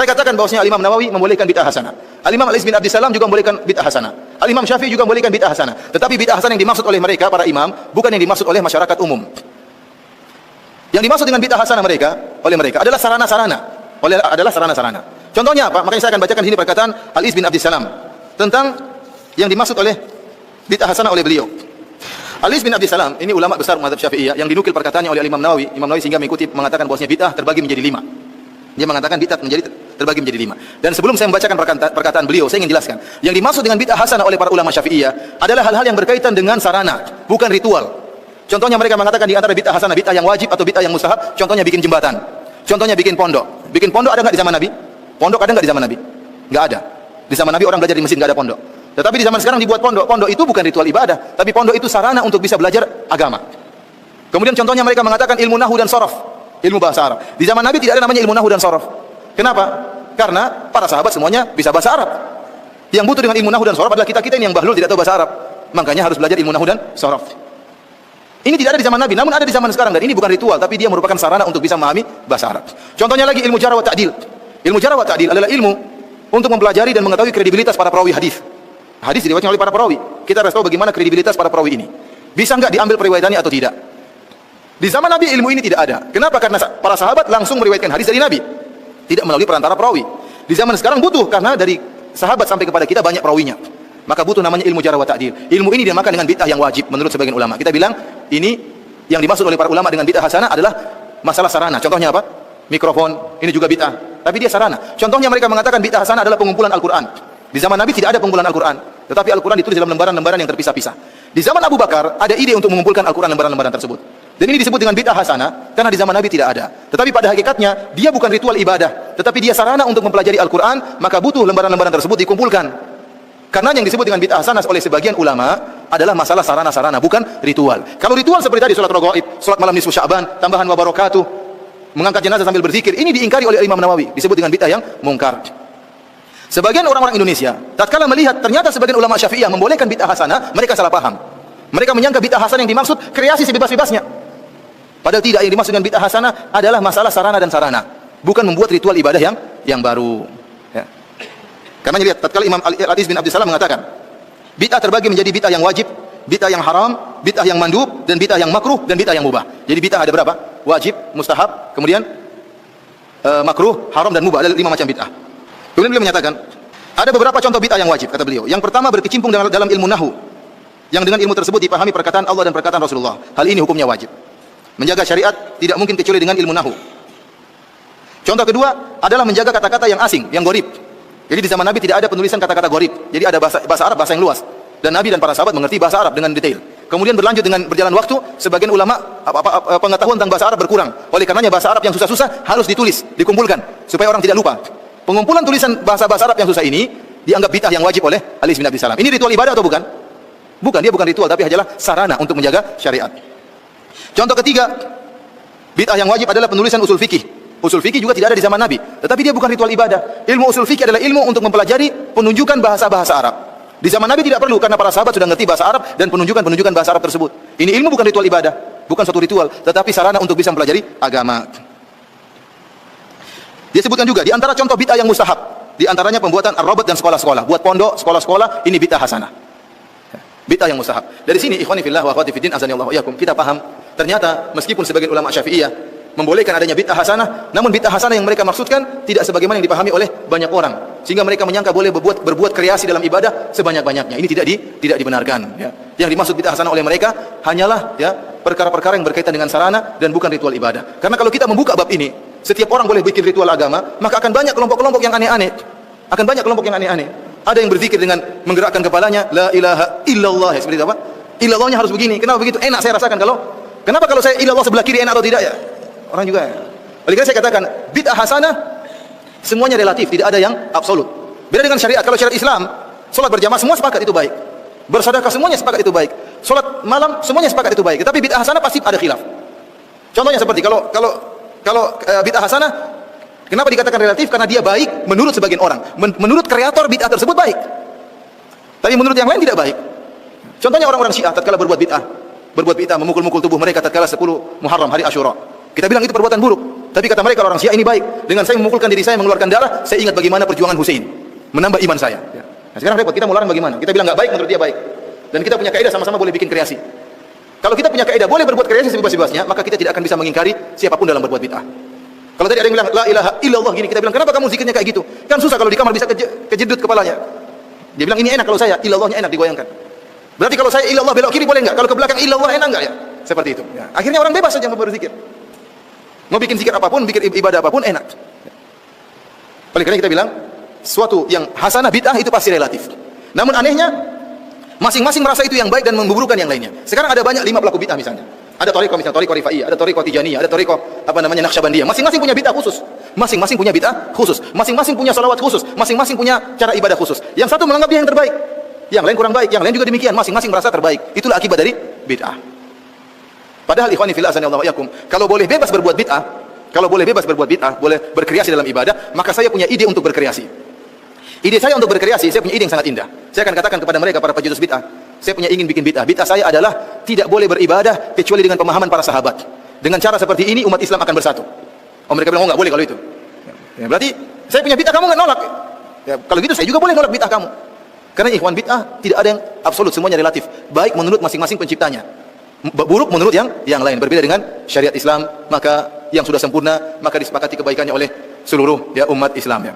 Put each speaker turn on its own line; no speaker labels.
Saya katakan bahwasanya Al-Imam Nawawi membolehkan bid'ah hasanah. Al-Imam Al-Iz bin Abdissalam juga membolehkan bid'ah hasanah. Al-Imam Syafi'i juga membolehkan bid'ah hasanah. Tetapi bid'ah hasanah yang dimaksud oleh mereka para imam bukan yang dimaksud oleh masyarakat umum. Yang dimaksud dengan bid'ah hasanah oleh mereka adalah sarana-sarana. Contohnya apa? Makanya saya akan bacakan di sini perkataan Al-Iz bin Abdissalam tentang yang dimaksud oleh bid'ah hasanah oleh beliau. Al-Iz bin Abdissalam ini ulama besar mazhab Syafi'iyah yang dinukil perkataannya oleh Imam Nawawi. Imam Nawawi sehingga mengikuti mengatakan bahwasanya bid'ah terbagi menjadi 5. Dia mengatakan bid'ah terbagi menjadi 5. Dan sebelum saya membacakan perkataan beliau, saya ingin jelaskan. Yang dimaksud dengan bid'ah hasanah oleh para ulama Syafi'iyah adalah hal-hal yang berkaitan dengan sarana, bukan ritual. Contohnya mereka mengatakan di antara bid'ah hasanah, bid'ah yang wajib atau bid'ah yang mustahab, contohnya bikin jembatan. Contohnya bikin pondok. Bikin pondok ada enggak di zaman Nabi? Pondok ada enggak di zaman Nabi? Enggak ada. Di zaman Nabi orang belajar di masjid enggak ada pondok. Tetapi di zaman sekarang dibuat pondok. Pondok itu bukan ritual ibadah, tapi pondok itu sarana untuk bisa belajar agama. Kemudian contohnya mereka mengatakan ilmu nahwu dan sharaf, ilmu bahasa Arab. Di zaman Nabi tidak ada namanya ilmu nahwu dan sharaf. Kenapa? Karena para sahabat semuanya bisa bahasa Arab. Yang butuh dengan ilmu nahwu dan sharaf adalah kita-kita ini yang bahlul tidak tahu bahasa Arab. Makanya harus belajar ilmu nahwu dan sharaf. Ini tidak ada di zaman Nabi, namun ada di zaman sekarang, dan ini bukan ritual, tapi dia merupakan sarana untuk bisa memahami bahasa Arab. Contohnya lagi ilmu jarh wa ta'dil. Ilmu jarh wa ta'dil adalah ilmu untuk mempelajari dan mengetahui kredibilitas para perawi hadis. Hadis diriwayatkan oleh para perawi. Kita harus tahu bagaimana kredibilitas para perawi ini. Bisa enggak diambil periwayatannya atau tidak? Di zaman Nabi ilmu ini tidak ada. Kenapa? Karena para sahabat langsung meriwayatkan hadis dari Nabi, tidak melalui perantara perawi. Di zaman sekarang butuh, karena dari sahabat sampai kepada kita banyak perawinya. Maka butuh namanya ilmu jarh wa ta'dil. Ilmu ini dinamakan dengan bid'ah yang wajib menurut sebagian ulama. Kita bilang ini yang dimaksud oleh para ulama dengan bid'ah hasanah adalah masalah sarana. Contohnya apa? Mikrofon, ini juga bid'ah, tapi dia sarana. Contohnya mereka mengatakan bid'ah hasanah adalah pengumpulan Al-Qur'an. Di zaman Nabi tidak ada pengumpulan Al-Qur'an, tetapi Al-Qur'an ditulis dalam lembaran-lembaran yang terpisah-pisah. Di zaman Abu Bakar ada ide untuk mengumpulkan Al-Qur'an lembaran-lembaran tersebut. Dan ini disebut dengan bid'ah hasanah karena di zaman Nabi tidak ada. Tetapi pada hakikatnya dia bukan ritual ibadah, tetapi dia sarana untuk mempelajari Al-Qur'an, maka butuh lembaran-lembaran tersebut dikumpulkan. Karena yang disebut dengan bid'ah hasanah oleh sebagian ulama adalah masalah sarana-sarana, bukan ritual. Kalau ritual seperti tadi salat raghaib, salat malam nisfu Sya'ban, tambahan wa barakatuh, mengangkat jenazah sambil berzikir, ini diingkari oleh Imam Nawawi, disebut dengan bid'ah yang mungkar. Sebagian orang-orang Indonesia tatkala melihat ternyata sebagian ulama Syafi'iyah membolehkan bid'ah hasanah, mereka salah paham. Mereka menyangka bid'ah hasanah yang dimaksud kreasi sebebas-bebasnya. Padahal tidak, yang dimaksud dengan bid'ah hasanah adalah masalah sarana dan sarana, bukan membuat ritual ibadah yang baru. Ya. Karena lihat, tatkala Imam Al-Iz bin Abdissalam mengatakan, bid'ah terbagi menjadi bid'ah yang wajib, bid'ah yang haram, bid'ah yang mandub, dan bid'ah yang makruh, dan bid'ah yang mubah. Jadi bid'ah ada berapa? Wajib, mustahab, kemudian makruh, haram, dan mubah. Ada 5 macam bid'ah. Kemudian beliau menyatakan, ada beberapa contoh bid'ah yang wajib, kata beliau. Yang pertama berkecimpung dalam ilmu nahwu, yang dengan ilmu tersebut dipahami perkataan Allah dan perkataan Rasulullah. Hal ini hukumnya wajib. Menjaga syariat tidak mungkin kecuali dengan ilmu nahwu. Contoh kedua adalah menjaga kata-kata yang asing, yang gharib. Jadi di zaman Nabi tidak ada penulisan kata-kata gharib. Jadi ada bahasa Arab, bahasa yang luas. Dan Nabi dan para sahabat mengerti bahasa Arab dengan detail. Kemudian berlanjut dengan berjalan waktu, sebagian ulama pengetahuan tentang bahasa Arab berkurang. Oleh karenanya bahasa Arab yang susah-susah harus ditulis, dikumpulkan supaya orang tidak lupa. Pengumpulan tulisan bahasa-bahasa Arab yang susah ini dianggap bid'ah yang wajib oleh Al-Iz bin Abdissalam. Ini ritual ibadah atau bukan? Bukan, dia bukan ritual, tapi hanyalah sarana untuk menjaga syariat. Contoh ketiga, bid'ah yang wajib adalah penulisan usul fikih. Usul fikih juga tidak ada di zaman Nabi, tetapi dia bukan ritual ibadah. Ilmu usul fikih adalah ilmu untuk mempelajari penunjukan bahasa-bahasa Arab. Di zaman Nabi tidak perlu, karena para sahabat sudah mengerti bahasa Arab dan penunjukan bahasa Arab tersebut. Ini ilmu bukan ritual ibadah, bukan suatu ritual, tetapi sarana untuk bisa mempelajari agama. Dia sebutkan juga di antara contoh bid'ah yang mustahab, di antaranya pembuatan ar-rabat dan sekolah-sekolah, buat pondok, sekolah-sekolah, ini bid'ah hasanah. Bid'ah yang mustahab. Dari sini ikhwani fillah wa akhwati fiddin azanillahu wa iyyakum, kita paham ternyata meskipun sebagian ulama Syafi'iyah membolehkan adanya bid'ah hasanah, namun bid'ah hasanah yang mereka maksudkan tidak sebagaimana yang dipahami oleh banyak orang, sehingga mereka menyangka boleh berbuat kreasi dalam ibadah sebanyak-banyaknya. Ini tidak dibenarkan, ya. Yang dimaksud bid'ah hasanah oleh mereka hanyalah ya perkara-perkara yang berkaitan dengan sarana dan bukan ritual ibadah. Karena kalau kita membuka bab ini, setiap orang boleh bikin ritual agama, maka akan banyak kelompok-kelompok yang aneh-aneh. Akan banyak kelompok yang aneh-aneh. Ada yang berzikir dengan menggerakkan kepalanya, la ilaha illallah, ya, seperti itu apa? Illallahnya harus begini. Kenapa begitu? Enak saya rasakan kenapa kalau saya illallah sebelah kiri enak atau tidak ya? Orang juga ya. Oleh karena saya katakan bid'ah hasanah semuanya relatif, tidak ada yang absolut. Beda dengan syariat. Kalau syariat Islam, salat berjamaah semua sepakat itu baik. Bersedekah semuanya sepakat itu baik. Salat malam semuanya sepakat itu baik. Tapi bid'ah hasanah pasti ada khilaf. Contohnya seperti kalau bid'ah hasanah, kenapa dikatakan relatif? Karena dia baik menurut sebagian orang. Menurut kreator bid'ah tersebut baik. Tapi menurut yang lain tidak baik. Contohnya orang-orang Syiah tatkala berbuat bid'ah memukul-mukul tubuh mereka tatkala 10 Muharram hari Asyura. Kita bilang itu perbuatan buruk. Tapi kata mereka orang Syiah ini baik. Dengan saya memukulkan diri saya, mengeluarkan darah, saya ingat bagaimana perjuangan Hussein, menambah iman saya. Nah, sekarang repot, kita mau larang bagaimana? Kita bilang nggak baik, menurut dia baik. Dan kita punya kaidah sama-sama boleh bikin kreasi. Kalau kita punya kaidah boleh berbuat kreasi sebebas-bebasnya, maka kita tidak akan bisa mengingkari siapapun dalam berbuat bid'ah. Kalau tadi ada yang bilang la ilaha illallah gini, kita bilang kenapa kamu zikirnya kayak gitu? Kan susah kalau di kamar bisa kejedut kepalanya. Dia bilang ini enak kalau saya, illallahnya enak digoyangkan. Berarti kalau saya illallah belok kiri boleh enggak? Kalau ke belakang illallah enak enggak ya? Seperti itu. Ya. Akhirnya orang bebas saja mau berzikir. Mau bikin zikir apapun, bikin ibadah apapun enak. Oleh karena kita bilang suatu yang hasanah bid'ah itu pasti relatif. Namun anehnya masing-masing merasa itu yang baik dan memburukkan yang lainnya. Sekarang ada banyak 5 pelaku bid'ah misalnya. Ada thariqah misalnya thariqah Rifaiyah, ada thariqah Tijaniyah, ada thariqah Naqsyabandiyah. Masing-masing punya bid'ah khusus. Masing-masing punya bid'ah khusus. Masing-masing punya salawat khusus. Masing-masing punya cara ibadah khusus. Yang satu menganggap dia yang terbaik, yang lain kurang baik, yang lain juga demikian. Masing-masing merasa terbaik. Itulah akibat dari bid'ah. Padahal ikhwani fillah azanillahu yakum, kalau boleh bebas berbuat bid'ah, boleh berkreasi dalam ibadah, maka saya punya ide untuk berkreasi. Ide saya untuk berkreasi, saya punya ide yang sangat indah. Saya akan katakan kepada mereka para pencetus bid'ah, saya punya ingin bikin bid'ah. Bid'ah saya adalah tidak boleh beribadah kecuali dengan pemahaman para sahabat. Dengan cara seperti ini umat Islam akan bersatu. Oh, mereka bilang, oh nggak boleh kalau itu. Ya, berarti saya punya bid'ah, kamu nggak nolak. Ya, kalau gitu saya juga boleh nolak bid'ah kamu. Karena ikhwan bid'ah tidak ada yang absolut, semuanya relatif. Baik menurut masing-masing penciptanya, buruk menurut yang lain. Berbeda dengan syariat Islam, maka yang sudah sempurna maka disepakati kebaikannya oleh seluruh umat Islam ya.